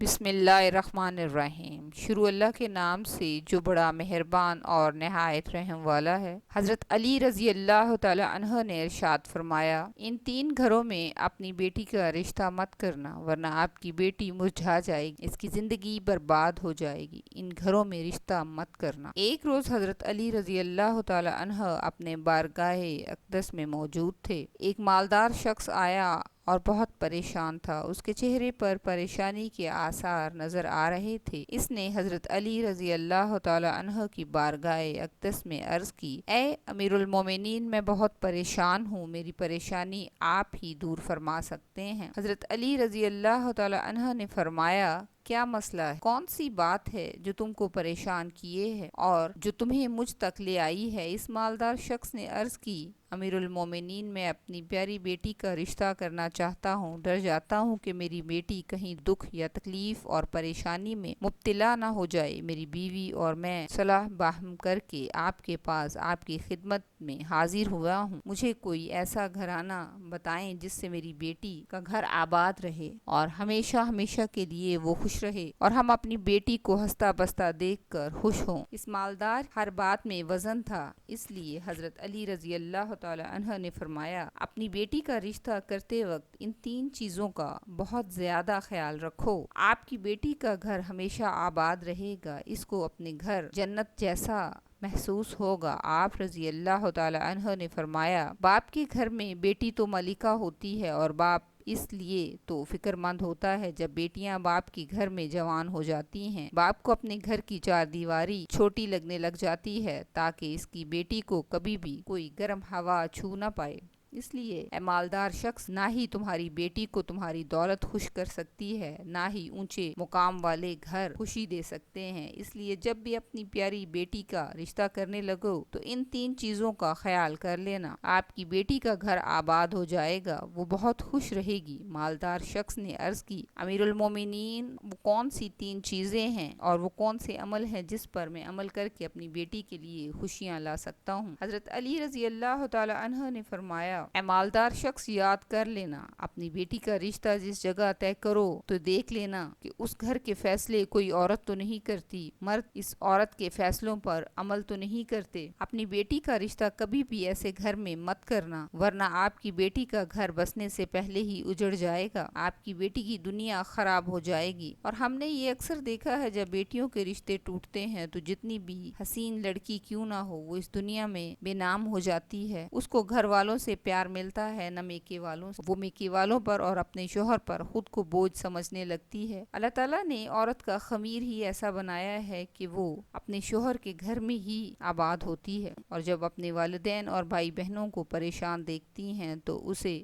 بسم اللہ الرحمن الرحیم۔ شروع اللہ کے نام سے جو بڑا مہربان اور نہایت رحم والا ہے۔ حضرت علی رضی اللہ تعالی عنہ نے ارشاد فرمایا، ان تین گھروں میں اپنی بیٹی کا رشتہ مت کرنا ورنہ آپ کی بیٹی مرجھا جائے گی، اس کی زندگی برباد ہو جائے گی۔ ان گھروں میں رشتہ مت کرنا۔ ایک روز حضرت علی رضی اللہ تعالی عنہ اپنے بارگاہ اقدس میں موجود تھے۔ ایک مالدار شخص آیا اور بہت پریشان تھا۔ اس کے چہرے پر پریشانی کے آثار نظر آ رہے تھے۔ اس نے حضرت علی رضی اللہ تعالی عنہ کی بارگاہ اقدس میں عرض کی، اے امیر المومنین، میں بہت پریشان ہوں، میری پریشانی آپ ہی دور فرما سکتے ہیں۔ حضرت علی رضی اللہ تعالی عنہ نے فرمایا، کیا مسئلہ ہے؟ کون سی بات ہے جو تم کو پریشان کیے ہے اور جو تمہیں مجھ تک لے آئی ہے؟ اس مالدار شخص نے عرض کی، امیر المومنین، میں اپنی پیاری بیٹی کا رشتہ کرنا چاہتا ہوں، ڈر جاتا ہوں کہ میری بیٹی کہیں دکھ یا تکلیف اور پریشانی میں مبتلا نہ ہو جائے۔ میری بیوی اور میں صلح باہم کر کے آپ کے پاس آپ کی خدمت میں حاضر ہوا ہوں۔ مجھے کوئی ایسا گھرانہ بتائیں جس سے میری بیٹی کا گھر آباد رہے اور ہمیشہ ہمیشہ کے لیے وہ خوش رہے اور ہم اپنی بیٹی کو ہنستا بستا دیکھ کر خوش ہوں۔ اس مالدار ہر بات میں وزن تھا، اس لیے حضرت علی رضی اللہ تعالی عنہ نے فرمایا، اپنی بیٹی کا رشتہ کرتے وقت ان تین چیزوں کا بہت زیادہ خیال رکھو۔ آپ کی بیٹی کا گھر ہمیشہ آباد رہے گا، اس کو اپنے گھر جنت جیسا محسوس ہوگا۔ آپ رضی اللہ تعالی عنہ نے فرمایا، باپ کے گھر میں بیٹی تو ملکہ ہوتی ہے اور باپ اس لیے تو فکر مند ہوتا ہے جب بیٹیاں باپ کی گھر میں جوان ہو جاتی ہیں۔ باپ کو اپنے گھر کی چار دیواری چھوٹی لگنے لگ جاتی ہے تاکہ اس کی بیٹی کو کبھی بھی کوئی گرم ہوا چھو نہ پائے۔ اس لیے اے مالدار شخص، نہ ہی تمہاری بیٹی کو تمہاری دولت خوش کر سکتی ہے، نہ ہی اونچے مقام والے گھر خوشی دے سکتے ہیں۔ اس لیے جب بھی اپنی پیاری بیٹی کا رشتہ کرنے لگو تو ان تین چیزوں کا خیال کر لینا۔ آپ کی بیٹی کا گھر آباد ہو جائے گا، وہ بہت خوش رہے گی۔ مالدار شخص نے عرض کی، امیر المومنین، وہ کون سی تین چیزیں ہیں اور وہ کون سے عمل ہیں جس پر میں عمل کر کے اپنی بیٹی کے لیے خوشیاں لا سکتا ہوں؟ حضرت علی رضی اللہ تعالی عنہ نے فرمایا، اے مالدار شخص، یاد کر لینا، اپنی بیٹی کا رشتہ جس جگہ طے کرو تو دیکھ لینا کہ اس گھر کے فیصلے کوئی عورت تو نہیں کرتی، مرد اس عورت کے فیصلوں پر عمل تو نہیں کرتے۔ اپنی بیٹی کا رشتہ کبھی بھی ایسے گھر میں مت کرنا ورنہ آپ کی بیٹی کا گھر بسنے سے پہلے ہی اجڑ جائے گا، آپ کی بیٹی کی دنیا خراب ہو جائے گی۔ اور ہم نے یہ اکثر دیکھا ہے، جب بیٹیوں کے رشتے ٹوٹتے ہیں تو جتنی بھی حسین لڑکی کیوں نہ ہو، وہ اس دنیا میں بے نام ہو جاتی ہے۔ اس کو گھر والوں سے پیار ملتا ہے نہ میکے والوں سے، وہ میکے والوں پر اور اپنے شوہر پر خود کو بوجھ سمجھنے لگتی ہے۔ اللہ تعالیٰ نے عورت کا خمیر ہی ایسا بنایا ہے کہ وہ اپنے شوہر کے گھر میں ہی آباد ہوتی ہے، اور جب اپنے والدین اور بھائی بہنوں کو پریشان دیکھتی ہیں تو اسے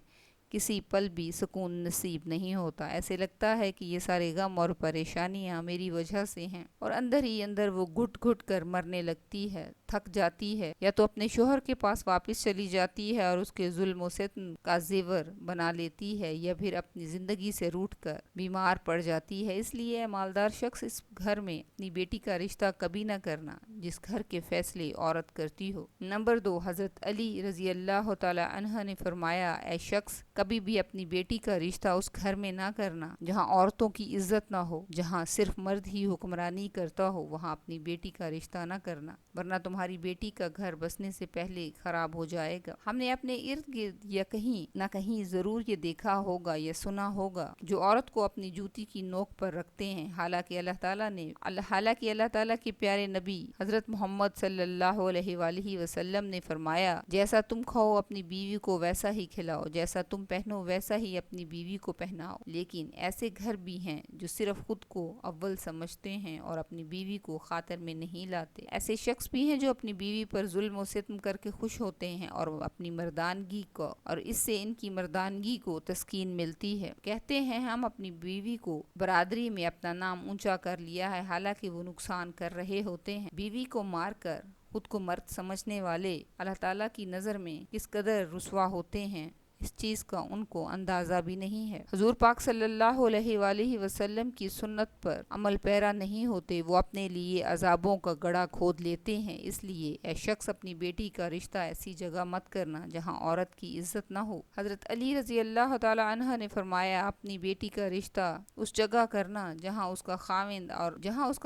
کسی پل بھی سکون نصیب نہیں ہوتا۔ ایسے لگتا ہے کہ یہ سارے غم اور پریشانیاں میری وجہ سے ہیں، اور اندر ہی اندر وہ گھٹ گھٹ کر مرنے لگتی ہے، تھک جاتی ہے، یا تو اپنے شوہر کے پاس واپس چلی جاتی ہے اور اس کے ظلم و ستم کا زیور بنا لیتی ہے، یا پھر اپنی زندگی سے روٹھ کر بیمار پڑ جاتی ہے۔ اس لیے مالدار شخص، اس گھر میں اپنی بیٹی کا رشتہ کبھی نہ کرنا جس گھر کے فیصلے عورت کرتی ہو۔ نمبر 2، حضرت علی رضی اللہ تعالی عنہ نے فرمایا، اے شخص، کبھی بھی اپنی بیٹی کا رشتہ اس گھر میں نہ کرنا جہاں عورتوں کی عزت نہ ہو، جہاں صرف مرد ہی حکمرانی کرتا ہو، وہاں اپنی بیٹی کا رشتہ نہ کرنا ورنہ تمہاری بیٹی کا گھر بسنے سے پہلے خراب ہو جائے گا۔ ہم نے اپنے ارد گرد یا کہیں نہ کہیں ضرور یہ دیکھا ہوگا یا سنا ہوگا جو عورت کو اپنی جوتی کی نوک پر رکھتے ہیں، حالانکہ اللہ تعالیٰ کے پیارے نبی حضرت محمد صلی اللہ علیہ وآلہ وسلم نے فرمایا، جیسا تم کھاؤ اپنی بیوی کو ویسا ہی کھلاؤ، جیسا تم پہنو ویسا ہی اپنی بیوی کو پہناؤ۔ لیکن ایسے گھر بھی ہیں جو صرف خود کو اول سمجھتے ہیں اور اپنی بیوی کو خاطر میں نہیں لاتے۔ ایسے شخص بھی ہیں جو اپنی بیوی پر ظلم و ستم کر کے خوش ہوتے ہیں اور اپنی مردانگی کو، اور اس سے ان کی مردانگی کو تسکین ملتی ہے۔ کہتے ہیں ہم اپنی بیوی کو برادری میں اپنا نام اونچا کر لیا ہے، حالانکہ وہ نقصان کر رہے ہوتے ہیں۔ بیوی کو مار کر خود کو مرد سمجھنے والے اللہ تعالیٰ کی نظر میں کس قدر رسوا ہوتے ہیں، اس چیز کا ان کو اندازہ بھی نہیں ہے۔ حضور پاک صلی اللہ علیہ وآلہ وسلم کی سنت پر عمل پیرا نہیں ہوتے، وہ اپنے لیے عذابوں کا گڑھا کھود لیتے ہیں۔ اس لیے اے شخص اپنی بیٹی کا رشتہ ایسی جگہ مت کرنا جہاں عورت کی عزت نہ ہو۔ حضرت علی رضی اللہ تعالی عنہ نے فرمایا، اپنی بیٹی کا رشتہ اس جگہ کرنا جہاں اس کا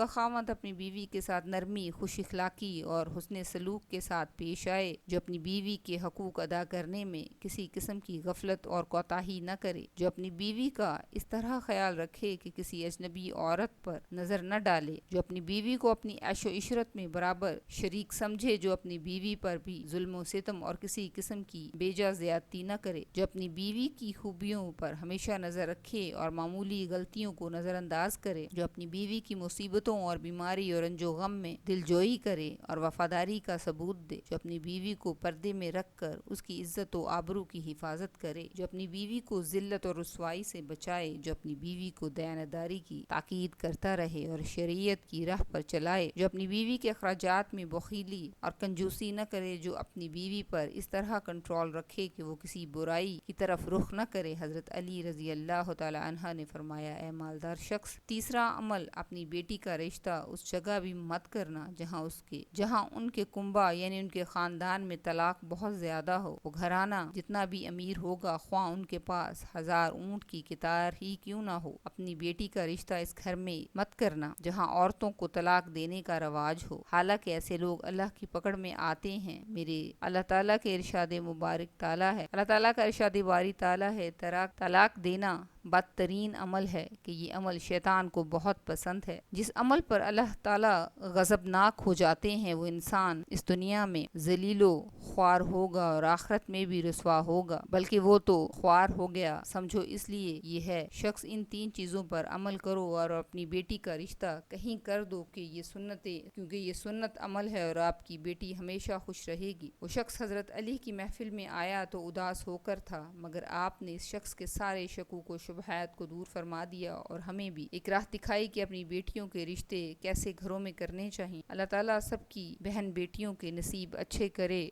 خاوند اپنی بیوی کے ساتھ نرمی، خوش اخلاقی اور حسن سلوک کے ساتھ پیش آئے، جو اپنی بیوی کے حقوق ادا کرنے میں کسی قسم کی غفلت اور کوتاہی نہ کرے، جو اپنی بیوی کا اس طرح خیال رکھے کہ کسی اجنبی عورت پر نظر نہ ڈالے، جو اپنی بیوی کو اپنی عیش و عشرت میں برابر شریک سمجھے، جو اپنی بیوی پر بھی ظلم و ستم اور کسی قسم کی بیجا زیادتی نہ کرے، جو اپنی بیوی کی خوبیوں پر ہمیشہ نظر رکھے اور معمولی غلطیوں کو نظر انداز کرے، جو اپنی بیوی کی مصیبتوں اور بیماری اور رنج و غم میں دلجوئی کرے اور وفاداری کا ثبوت دے، جو اپنی بیوی کو پردے میں رکھ کر اس کی عزت و آبرو کی حفاظت کرے، جو اپنی بیوی کو ذلت اور رسوائی سے بچائے، جو اپنی بیوی کو دیانتداری کی تاکید کرتا رہے اور شریعت کی راہ پر چلائے، جو اپنی بیوی کے اخراجات میں بخیلی اور کنجوسی نہ کرے، جو اپنی بیوی پر اس طرح کنٹرول رکھے کہ وہ کسی برائی کی طرف رخ نہ کرے۔ حضرت علی رضی اللہ تعالی عنہ نے فرمایا، اے مالدار شخص، تیسرا عمل اپنی بیٹی کا رشتہ اس جگہ بھی مت کرنا جہاں ان کے کنبہ یعنی ان کے خاندان میں طلاق بہت زیادہ ہو۔ وہ گھرانہ جتنا بھی امیر ہوگا، خواہ ان کے پاس 1000 اونٹ کی قطار ہی کیوں نہ ہو، اپنی بیٹی کا رشتہ اس گھر میں مت کرنا جہاں عورتوں کو طلاق دینے کا رواج ہو، حالانکہ ایسے لوگ اللہ کی پکڑ میں آتے ہیں۔ میرے اللہ تعالیٰ کے ارشاد مبارک تعالیٰ ہے، اللہ تعالیٰ کا ارشاد باری تعالیٰ ہے، طلاق دینا بدترین عمل ہے کہ یہ عمل شیطان کو بہت پسند ہے۔ جس عمل پر اللہ تعالیٰ غضبناک ہو جاتے ہیں، وہ انسان اس دنیا میں ذلیل و خوار ہوگا اور آخرت میں بھی رسوا ہوگا، بلکہ وہ تو خوار ہو گیا سمجھو۔ اس لیے یہ ہے شخص ان 3 چیزوں پر عمل کرو اور اپنی بیٹی کا رشتہ کہیں کر دو کہ کیونکہ یہ سنت عمل ہے اور آپ کی بیٹی ہمیشہ خوش رہے گی۔ وہ شخص حضرت علی کی محفل میں آیا تو اداس ہو کر تھا، مگر آپ نے اس شخص کے سارے شکوک و شبہات کو دور فرما دیا اور ہمیں بھی ایک راہ دکھائی کہ اپنی بیٹیوں کے رشتے کیسے گھروں میں کرنے چاہیے۔ اللہ تعالیٰ سب کی بہن بیٹیوں کے نصیب اچھے کرے،